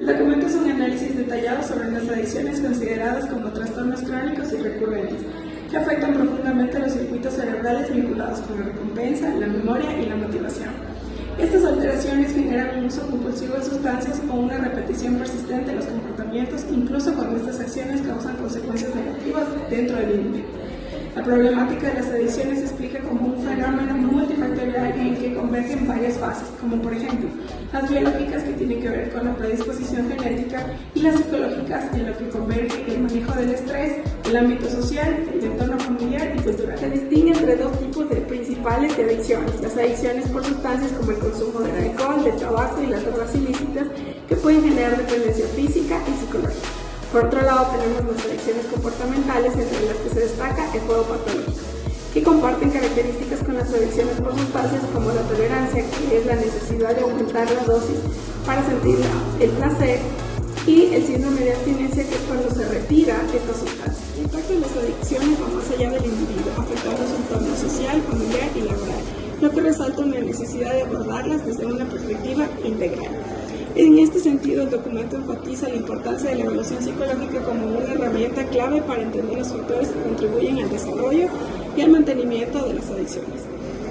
El documento es un análisis detallado sobre las adicciones consideradas como trastornos crónicos y recurrentes, que afectan profundamente los circuitos cerebrales vinculados con la recompensa, la memoria y la motivación. Estas alteraciones generan un uso compulsivo de sustancias o una repetición persistente de los comportamientos, incluso cuando estas acciones causan consecuencias negativas dentro del individuo. La problemática de las adicciones se explica como un fenómeno multifactorial en el que convergen varias fases, como por ejemplo las biológicas, que tienen que ver con la predisposición genética, y las psicológicas, en lo que converge el manejo del estrés, el ámbito social, el entorno familiar y cultural. Se distingue entre dos tipos principales de adicciones: las adicciones por sustancias, como el consumo del alcohol, del tabaco y las drogas ilícitas, que pueden generar dependencia física y psicológica. Por otro lado, tenemos las adicciones comportamentales, entre las que se destaca el juego patológico, que comparten características con las adicciones por sustancias, como la tolerancia, que es la necesidad de aumentar la dosis para sentir el placer, y el síndrome de abstinencia, que es cuando se retira esta sustancia. El impacto de las adicciones va más allá del individuo, afectando su entorno social, familiar y laboral, lo que resalta una necesidad de abordarlas desde una perspectiva integral. En este sentido, el documento enfatiza la importancia de la evaluación psicológica como una herramienta clave para entender los factores que contribuyen al desarrollo y al mantenimiento de las adicciones.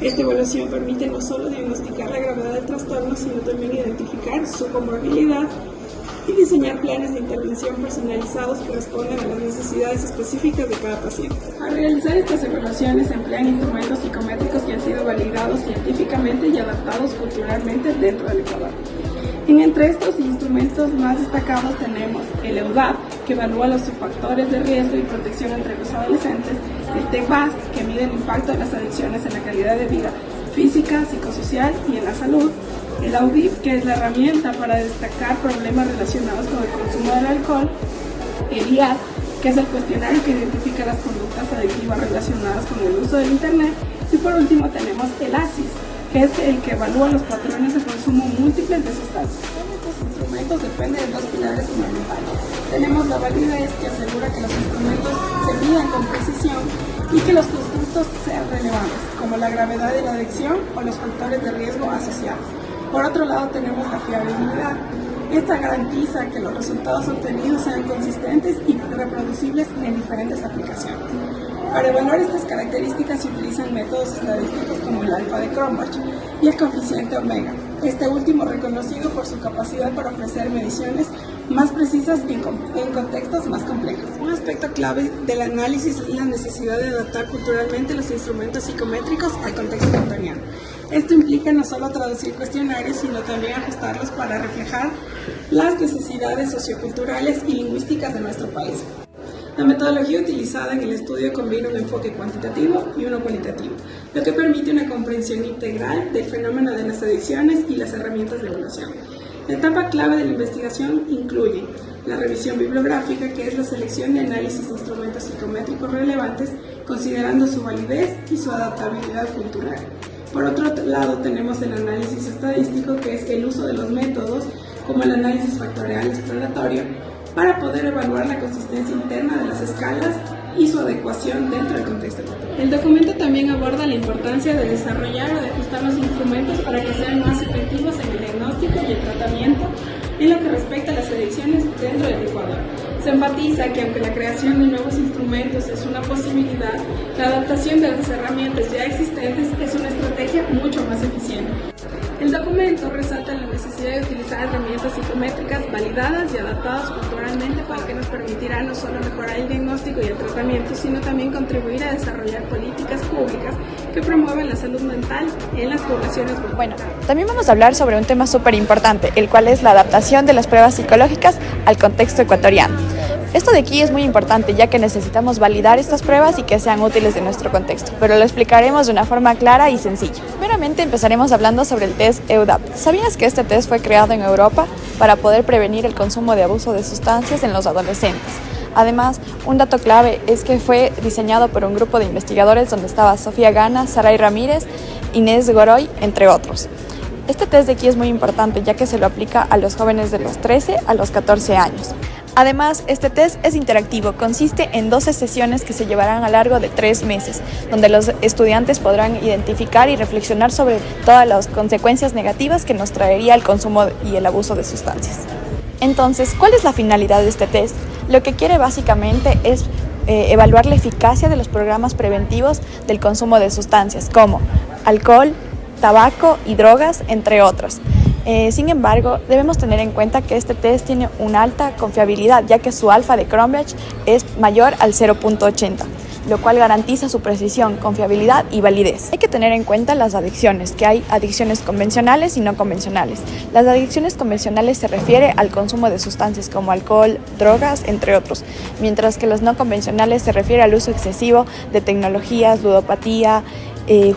Esta evaluación permite no solo diagnosticar la gravedad del trastorno, sino también identificar su comorbilidad y diseñar planes de intervención personalizados que respondan a las necesidades específicas de cada paciente. Al realizar estas evaluaciones se emplean instrumentos psicométricos que han sido validados científicamente y adaptados culturalmente dentro del Ecuador. Entre estos instrumentos más destacados tenemos el EUDAP, que evalúa los factores de riesgo y protección entre los adolescentes; el TEC-BAS, que mide el impacto de las adicciones en la calidad de vida física, psicosocial y en la salud; el AUDIP, que es la herramienta para destacar problemas relacionados con el consumo del alcohol; el IAD, que es el cuestionario que identifica las conductas adictivas relacionadas con el uso del Internet; y por último tenemos el ASIS, que es el que evalúa los patrones de consumo múltiples de sustancias. Estos instrumentos dependen de dos pilares fundamentales. Tenemos la validez, que asegura que los instrumentos se midan con precisión y que los constructos sean relevantes, como la gravedad de la adicción o los factores de riesgo asociados. Por otro lado, tenemos la fiabilidad. Esta garantiza que los resultados obtenidos sean consistentes y reproducibles en diferentes aplicaciones. Para evaluar estas características se utilizan métodos estadísticos como el alfa de Cronbach y el coeficiente omega, este último reconocido por su capacidad para ofrecer mediciones más precisas en contextos más complejos. Un aspecto clave del análisis es la necesidad de adaptar culturalmente los instrumentos psicométricos al contexto ecuatoriano. Esto implica no solo traducir cuestionarios, sino también ajustarlos para reflejar las necesidades socioculturales y lingüísticas de nuestro país. La metodología utilizada en el estudio combina un enfoque cuantitativo y uno cualitativo, lo que permite una comprensión integral del fenómeno de las adicciones y las herramientas de evaluación. La etapa clave de la investigación incluye la revisión bibliográfica, que es la selección de análisis de instrumentos psicométricos relevantes, considerando su validez y su adaptabilidad cultural. Por otro lado, tenemos el análisis estadístico, que es el uso de los métodos como el análisis factorial exploratorio, para poder evaluar la consistencia interna de las escalas y su adecuación dentro del contexto. El documento también aborda la importancia de desarrollar o de ajustar los instrumentos para que sean más efectivos en el diagnóstico y el tratamiento en lo que respecta a las adicciones dentro del Ecuador. Se enfatiza que aunque la creación de nuevos instrumentos es una posibilidad, la adaptación de las herramientas ya existentes es una estrategia mucho más eficiente. El documento resalta la necesidad de utilizar herramientas psicométricas validadas y adaptadas culturalmente, para que nos permitirá no solo mejorar el diagnóstico y el tratamiento, sino también contribuir a desarrollar políticas públicas que promuevan la salud mental en las poblaciones vulnerables. Bueno, también vamos a hablar sobre un tema súper importante, el cual es la adaptación de las pruebas psicológicas al contexto ecuatoriano. Esto de aquí es muy importante, ya que necesitamos validar estas pruebas y que sean útiles en nuestro contexto, pero lo explicaremos de una forma clara y sencilla. Primeramente empezaremos hablando sobre el test EUDAP. ¿Sabías que este test fue creado en Europa para poder prevenir el consumo de abuso de sustancias en los adolescentes? Además, un dato clave es que fue diseñado por un grupo de investigadores donde estaba Sofía Gana, Saray Ramírez, Inés Goroy, entre otros. Este test de aquí es muy importante, ya que se lo aplica a los jóvenes de los 13 a los 14 años. Además, este test es interactivo, consiste en 12 sesiones que se llevarán a lo largo de 3 meses, donde los estudiantes podrán identificar y reflexionar sobre todas las consecuencias negativas que nos traería el consumo y el abuso de sustancias. Entonces, ¿cuál es la finalidad de este test? Lo que quiere básicamente es evaluar la eficacia de los programas preventivos del consumo de sustancias como alcohol, tabaco y drogas, entre otros. Sin embargo, debemos tener en cuenta que este test tiene una alta confiabilidad, ya que su alfa de Cronbach es mayor al 0.80, lo cual garantiza su precisión, confiabilidad y validez. Hay que tener en cuenta las adicciones, que hay adicciones convencionales y no convencionales. Las adicciones convencionales se refiere al consumo de sustancias como alcohol, drogas, entre otros, mientras que las no convencionales se refiere al uso excesivo de tecnologías, ludopatía,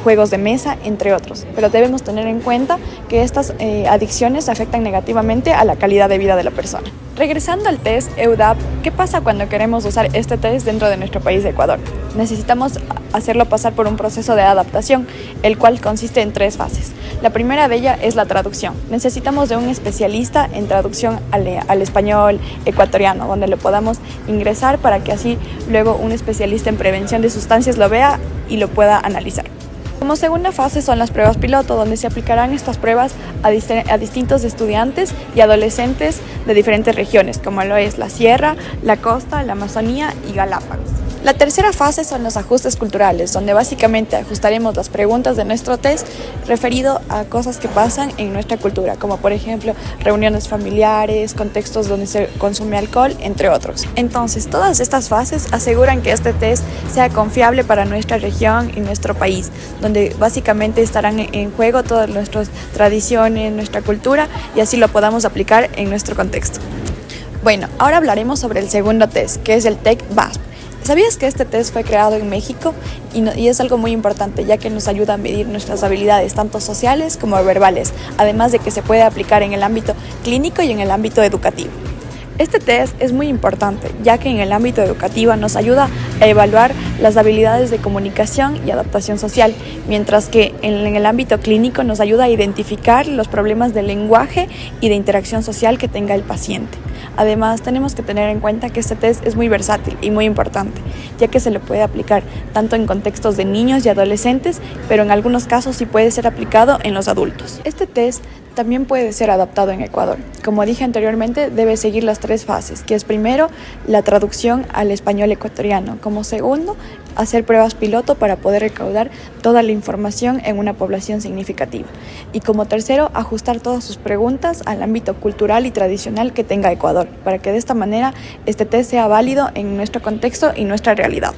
juegos de mesa, entre otros. Pero debemos tener en cuenta que estas adicciones afectan negativamente a la calidad de vida de la persona. Regresando al test EUDAP, ¿qué pasa cuando queremos usar este test dentro de nuestro país de Ecuador? Necesitamos hacerlo pasar por un proceso de adaptación, el cual consiste en 3 fases. La primera de ellas es la traducción. Necesitamos de un especialista en traducción al español ecuatoriano, donde lo podamos ingresar para que así luego un especialista en prevención de sustancias lo vea y lo pueda analizar. Como segunda fase son las pruebas piloto, donde se aplicarán estas pruebas a distintos estudiantes y adolescentes de diferentes regiones, como lo es la Sierra, la Costa, la Amazonía y Galápagos. La tercera fase son los ajustes culturales, donde básicamente ajustaremos las preguntas de nuestro test referido a cosas que pasan en nuestra cultura, como por ejemplo reuniones familiares, contextos donde se consume alcohol, entre otros. Entonces, todas estas fases aseguran que este test sea confiable para nuestra región y nuestro país, donde básicamente estarán en juego todas nuestras tradiciones, nuestra cultura, y así lo podamos aplicar en nuestro contexto. Bueno, ahora hablaremos sobre el segundo test, que es el TEC-VASP. ¿Sabías que este test fue creado en México? Y es algo muy importante, ya que nos ayuda a medir nuestras habilidades, tanto sociales como verbales, además de que se puede aplicar en el ámbito clínico y en el ámbito educativo. Este test es muy importante, ya que en el ámbito educativo nos ayuda a evaluar las habilidades de comunicación y adaptación social, mientras que en el ámbito clínico nos ayuda a identificar los problemas de lenguaje y de interacción social que tenga el paciente. Además, tenemos que tener en cuenta que este test es muy versátil y muy importante, ya que se le puede aplicar tanto en contextos de niños y adolescentes, pero en algunos casos sí puede ser aplicado en los adultos. Este test también puede ser adaptado en Ecuador. Como dije anteriormente, debe seguir las 3 fases, que es primero la traducción al español ecuatoriano, como segundo, hacer pruebas piloto para poder recaudar toda la información en una población significativa, y como tercero, ajustar todas sus preguntas al ámbito cultural y tradicional que tenga Ecuador, para que de esta manera este test sea válido en nuestro contexto y nuestra realidad.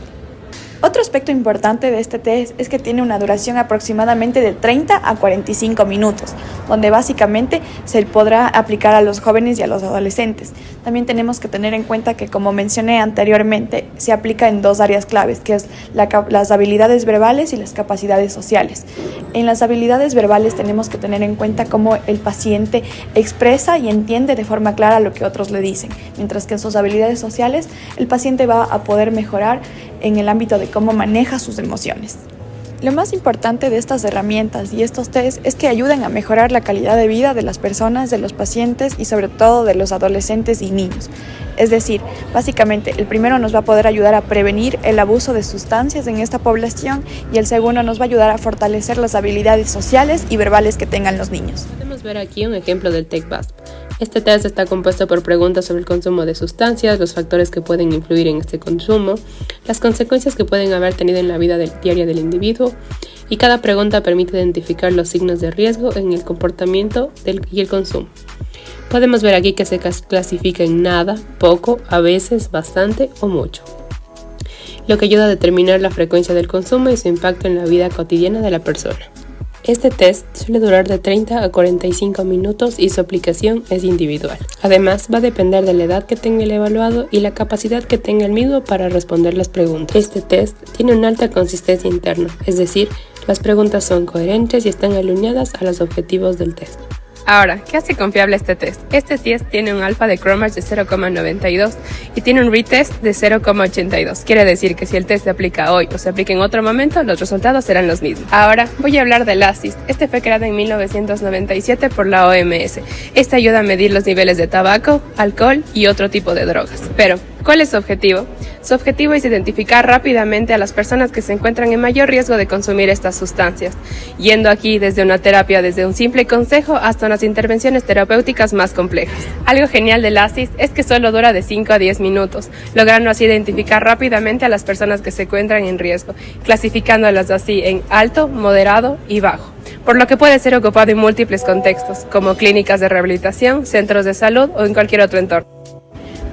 Otro aspecto importante de este test es que tiene una duración aproximadamente de 30 a 45 minutos, donde básicamente se podrá aplicar a los jóvenes y a los adolescentes. También tenemos que tener en cuenta que, como mencioné anteriormente, se aplica en 2 áreas claves, que es las habilidades verbales y las capacidades sociales. En las habilidades verbales tenemos que tener en cuenta cómo el paciente expresa y entiende de forma clara lo que otros le dicen, mientras que en sus habilidades sociales el paciente va a poder mejorar en el ámbito de cómo maneja sus emociones. Lo más importante de estas herramientas y estos test es que ayuden a mejorar la calidad de vida de las personas, de los pacientes y sobre todo de los adolescentes y niños. Es decir, básicamente el primero nos va a poder ayudar a prevenir el abuso de sustancias en esta población, y el segundo nos va a ayudar a fortalecer las habilidades sociales y verbales que tengan los niños. Podemos ver aquí un ejemplo del TEC-VASP. Este test está compuesto por preguntas sobre el consumo de sustancias, los factores que pueden influir en este consumo, las consecuencias que pueden haber tenido en la vida diaria del individuo, y cada pregunta permite identificar los signos de riesgo en el comportamiento y el consumo. Podemos ver aquí que se clasifica en nada, poco, a veces, bastante o mucho, lo que ayuda a determinar la frecuencia del consumo y su impacto en la vida cotidiana de la persona. Este test suele durar de 30 a 45 minutos y su aplicación es individual. Además, va a depender de la edad que tenga el evaluado y la capacidad que tenga el mismo para responder las preguntas. Este test tiene una alta consistencia interna, es decir, las preguntas son coherentes y están alineadas a los objetivos del test. Ahora, ¿qué hace confiable este test? Este test tiene un alfa de Cronbach de 0,92 y tiene un retest de 0,82. Quiere decir que si el test se aplica hoy o se aplica en otro momento, los resultados serán los mismos. Ahora, voy a hablar del ASIST. Este fue creado en 1997 por la OMS. Este ayuda a medir los niveles de tabaco, alcohol y otro tipo de drogas. Pero, ¿cuál es su objetivo? Su objetivo es identificar rápidamente a las personas que se encuentran en mayor riesgo de consumir estas sustancias, yendo aquí desde una terapia, desde un simple consejo hasta unas intervenciones terapéuticas más complejas. Algo genial del ASIS es que solo dura de 5 a 10 minutos, logrando así identificar rápidamente a las personas que se encuentran en riesgo, clasificándolas así en alto, moderado y bajo, por lo que puede ser ocupado en múltiples contextos, como clínicas de rehabilitación, centros de salud o en cualquier otro entorno.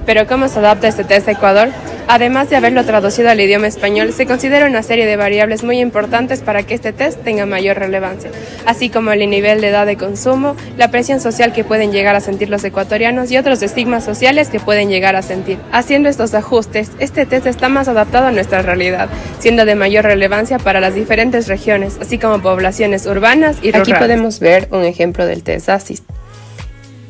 Pero ¿cómo se adapta este test a Ecuador? Además de haberlo traducido al idioma español, se considera una serie de variables muy importantes para que este test tenga mayor relevancia, así como el nivel de edad de consumo, la presión social que pueden llegar a sentir los ecuatorianos y otros estigmas sociales que pueden llegar a sentir. Haciendo estos ajustes, este test está más adaptado a nuestra realidad, siendo de mayor relevancia para las diferentes regiones, así como poblaciones urbanas y rurales. Aquí podemos ver un ejemplo del test ASIS.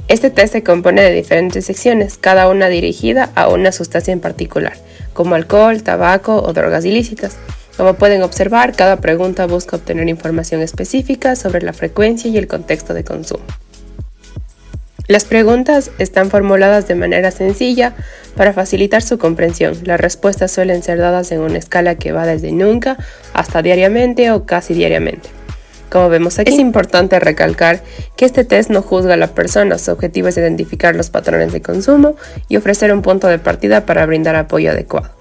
Este test se compone de diferentes secciones, cada una dirigida a una sustancia en particular, como alcohol, tabaco o drogas ilícitas. Como pueden observar, cada pregunta busca obtener información específica sobre la frecuencia y el contexto de consumo. Las preguntas están formuladas de manera sencilla para facilitar su comprensión. Las respuestas suelen ser dadas en una escala que va desde nunca hasta diariamente o casi diariamente. Como vemos aquí, es importante recalcar que este test no juzga a la persona, su objetivo es identificar los patrones de consumo y ofrecer un punto de partida para brindar apoyo adecuado.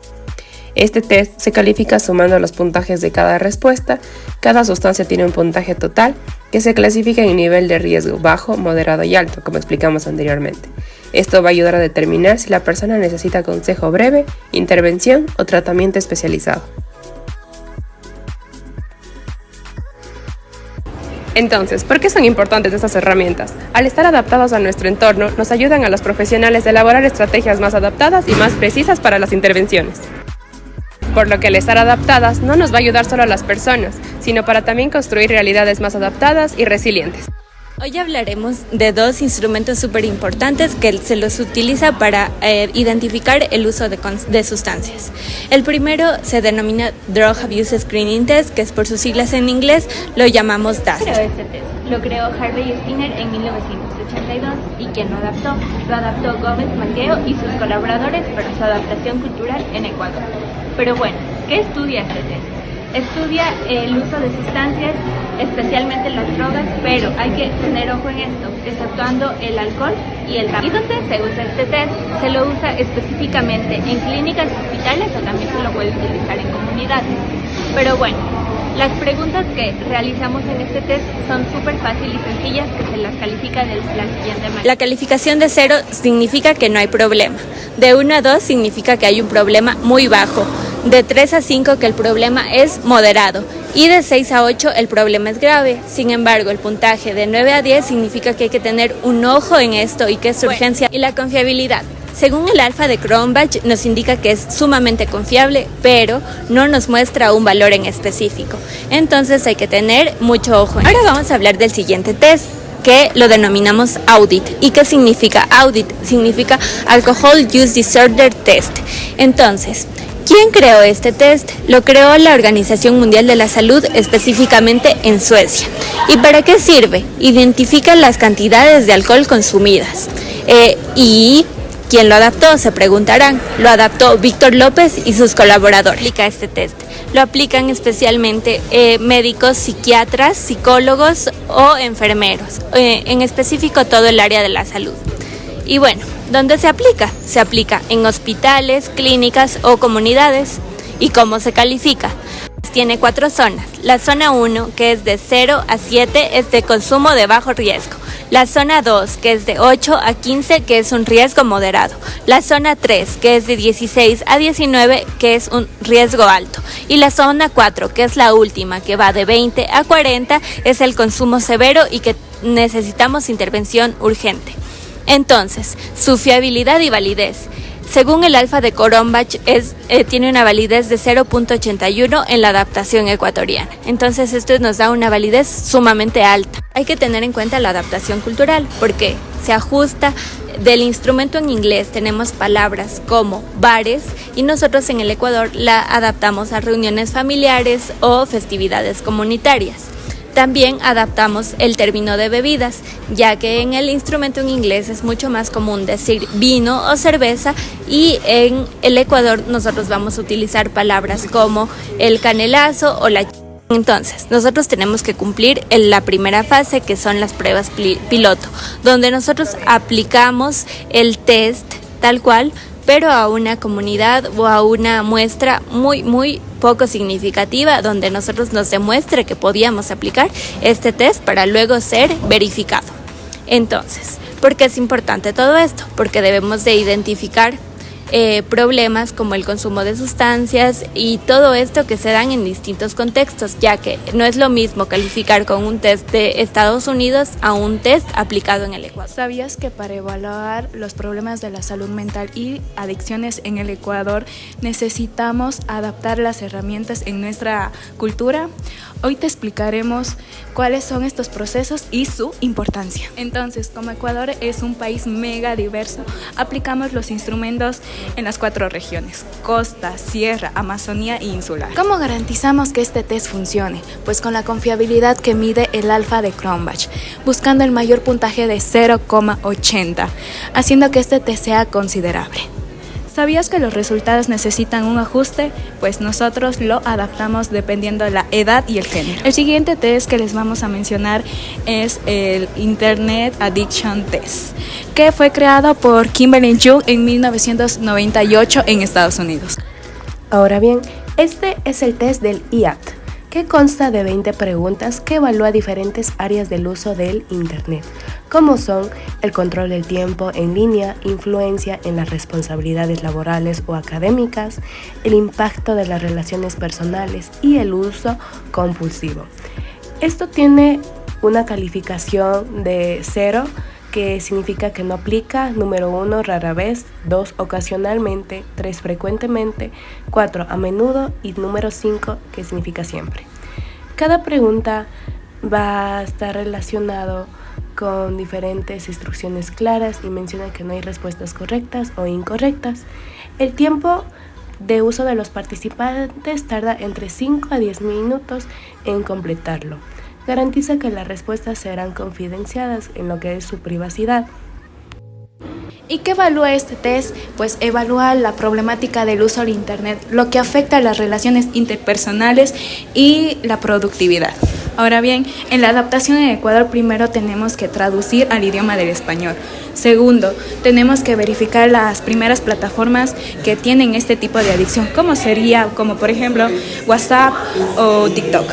Este test se califica sumando los puntajes de cada respuesta. Cada sustancia tiene un puntaje total que se clasifica en nivel de riesgo bajo, moderado y alto, como explicamos anteriormente. Esto va a ayudar a determinar si la persona necesita consejo breve, intervención o tratamiento especializado. Entonces, ¿por qué son importantes estas herramientas? Al estar adaptados a nuestro entorno, nos ayudan a los profesionales a elaborar estrategias más adaptadas y más precisas para las intervenciones. Por lo que al estar adaptadas no nos va a ayudar solo a las personas, sino para también construir realidades más adaptadas y resilientes. Hoy hablaremos de dos instrumentos súper importantes que se los utiliza para identificar el uso de sustancias. El primero se denomina Drug Abuse Screening Test, que es por sus siglas en inglés, lo llamamos DAST. Pero este test lo creó Harvey Skinner en 1982 y quien lo adaptó Gómez Mangueo y sus colaboradores para su adaptación cultural en Ecuador. Pero bueno, ¿qué estudia este test? Estudia el uso de sustancias, especialmente las drogas, pero hay que tener ojo en esto, exceptuando el alcohol y el tabaco. ¿Y dónde se usa este test? Se lo usa específicamente en clínicas, hospitales o también se lo puede utilizar en comunidades. Pero bueno, las preguntas que realizamos en este test son súper fáciles y sencillas, que se las califica de la siguiente manera. La calificación de 0 significa que no hay problema. De 1 a 2 significa que hay un problema muy bajo. De 3 a 5 que el problema es moderado. Y de 6 a 8 el problema es grave. Sin embargo, el puntaje de 9 a 10 significa que hay que tener un ojo en esto y que es urgencia. Y la confiabilidad. Según el alfa de Cronbach, nos indica que es sumamente confiable, pero no nos muestra un valor en específico. Entonces hay que tener mucho ojo. Ahora vamos a hablar del siguiente test, que lo denominamos Audit. ¿Y qué significa Audit? Significa Alcohol Use Disorder Test. Entonces, ¿quién creó este test? Lo creó la Organización Mundial de la Salud, específicamente en Suecia. ¿Y para qué sirve? Identifica las cantidades de alcohol consumidas. Y ¿quién lo adaptó? Se preguntarán. Lo adaptó Víctor López y sus colaboradores. Aplica este test. Lo aplican especialmente médicos, psiquiatras, psicólogos o enfermeros. En específico todo el área de la salud. Y bueno, ¿dónde se aplica? Se aplica en hospitales, clínicas o comunidades. ¿Y cómo se califica? Tiene 4 zonas. La zona 1, que es de 0 a 7, es de consumo de bajo riesgo. La zona 2, que es de 8 a 15, que es un riesgo moderado. La zona 3, que es de 16 a 19, que es un riesgo alto. Y la zona 4, que es la última, que va de 20 a 40, es el consumo severo y que necesitamos intervención urgente. Entonces, su fiabilidad y validez. Según el alfa de Cronbach, tiene una validez de 0.81 en la adaptación ecuatoriana. Entonces esto nos da una validez sumamente alta. Hay que tener en cuenta la adaptación cultural porque se ajusta del instrumento en inglés. Tenemos palabras como bares y nosotros en el Ecuador la adaptamos a reuniones familiares o festividades comunitarias. También adaptamos el término de bebidas, ya que en el instrumento en inglés es mucho más común decir vino o cerveza, y en el Ecuador nosotros vamos a utilizar palabras como el canelazo o la. Entonces, nosotros tenemos que cumplir en la primera fase, que son las pruebas piloto, donde nosotros aplicamos el test tal cual, pero a una comunidad o a una muestra muy poco significativa, donde nosotros nos demuestre que podíamos aplicar este test para luego ser verificado. Entonces, ¿por qué es importante todo esto? Porque debemos de identificar problemas como el consumo de sustancias y todo esto que se dan en distintos contextos, ya que no es lo mismo calificar con un test de Estados Unidos a un test aplicado en el Ecuador. ¿Sabías que para evaluar los problemas de la salud mental y adicciones en el Ecuador necesitamos adaptar las herramientas en nuestra cultura? Hoy te explicaremos cuáles son estos procesos y su importancia. Entonces, como Ecuador es un país mega diverso, aplicamos los instrumentos en las 4 regiones: costa, sierra, Amazonía e insular. ¿Cómo garantizamos que este test funcione? Pues con la confiabilidad que mide el alfa de Cronbach, buscando el mayor puntaje de 0,80, haciendo que este test sea considerable. ¿Sabías que los resultados necesitan un ajuste? Pues nosotros lo adaptamos dependiendo de la edad y el género. El siguiente test que les vamos a mencionar es el Internet Addiction Test, que fue creado por Kimberly Yu en 1998 en Estados Unidos. Ahora bien, este es el test del IAT, que consta de 20 preguntas que evalúa diferentes áreas del uso del Internet, como son el control del tiempo en línea, influencia en las responsabilidades laborales o académicas, el impacto de las relaciones personales y el uso compulsivo. Esto tiene una calificación de 0, que significa que no aplica, número 1, rara vez, 2, ocasionalmente, 3, frecuentemente, 4, a menudo y número 5, que significa siempre. Cada pregunta va a estar relacionado con diferentes instrucciones claras y menciona que no hay respuestas correctas o incorrectas. El tiempo de uso de los participantes tarda entre 5 a 10 minutos en completarlo. Garantiza que las respuestas serán confidenciadas en lo que es su privacidad. ¿Y qué evalúa este test? Pues evalúa la problemática del uso del Internet, lo que afecta a las relaciones interpersonales y la productividad. Ahora bien, en la adaptación en Ecuador primero tenemos que traducir al idioma del español. Segundo, tenemos que verificar las primeras plataformas que tienen este tipo de adicción, como por ejemplo WhatsApp o TikTok.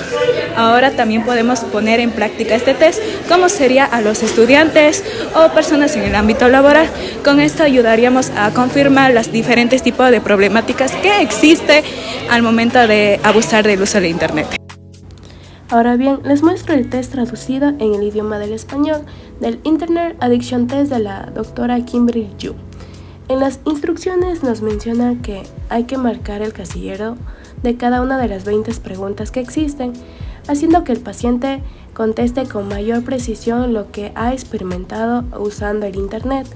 Ahora también podemos poner en práctica este test, como sería a los estudiantes o personas en el ámbito laboral. Con esto ayudaríamos a confirmar los diferentes tipos de problemáticas que existen al momento de abusar del uso de Internet. Ahora bien, les muestro el test traducido en el idioma del español del Internet Addiction Test de la doctora Kimberly Yu. En las instrucciones nos menciona que hay que marcar el casillero de cada una de las 20 preguntas que existen, haciendo que el paciente conteste con mayor precisión lo que ha experimentado usando el Internet.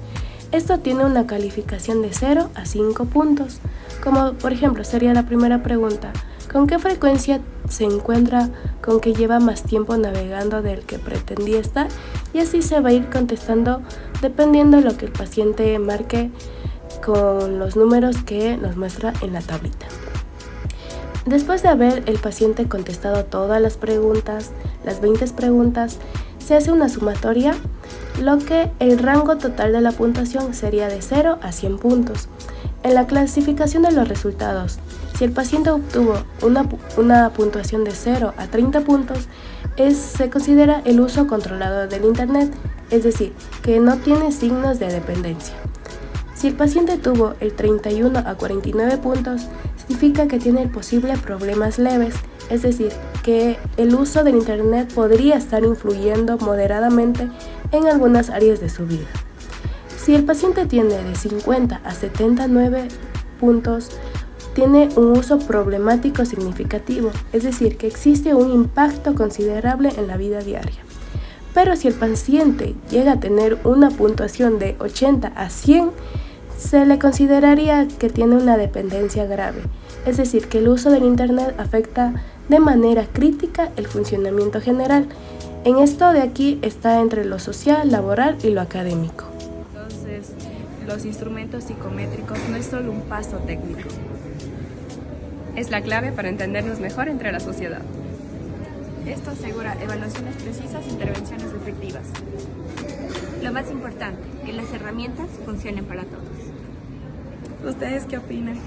Esto tiene una calificación de 0 a 5 puntos, como por ejemplo sería la primera pregunta: ¿con qué frecuencia se encuentra con que lleva más tiempo navegando del que pretendía estar? Y así se va a ir contestando dependiendo de lo que el paciente marque con los números que nos muestra en la tablita. Después de haber el paciente contestado todas las preguntas, las 20 preguntas, se hace una sumatoria, lo que el rango total de la puntuación sería de 0 a 100 puntos. En la clasificación de los resultados, si el paciente obtuvo una puntuación de 0 a 30 puntos, se considera el uso controlado del Internet, es decir, que no tiene signos de dependencia. Si el paciente tuvo el 31 a 49 puntos, significa que tiene posibles problemas leves, es decir, que el uso del Internet podría estar influyendo moderadamente en algunas áreas de su vida. Si el paciente tiene de 50 a 79 puntos, tiene un uso problemático significativo, es decir, que existe un impacto considerable en la vida diaria. Pero si el paciente llega a tener una puntuación de 80 a 100, se le consideraría que tiene una dependencia grave, es decir, que el uso del Internet afecta de manera crítica el funcionamiento general. En esto de aquí está entre lo social, laboral y lo académico. Entonces, los instrumentos psicométricos no es solo un paso técnico. Es la clave para entendernos mejor entre la sociedad. Esto asegura evaluaciones precisas e intervenciones efectivas. Lo más importante, que las herramientas funcionen para todos. ¿Ustedes qué opinan?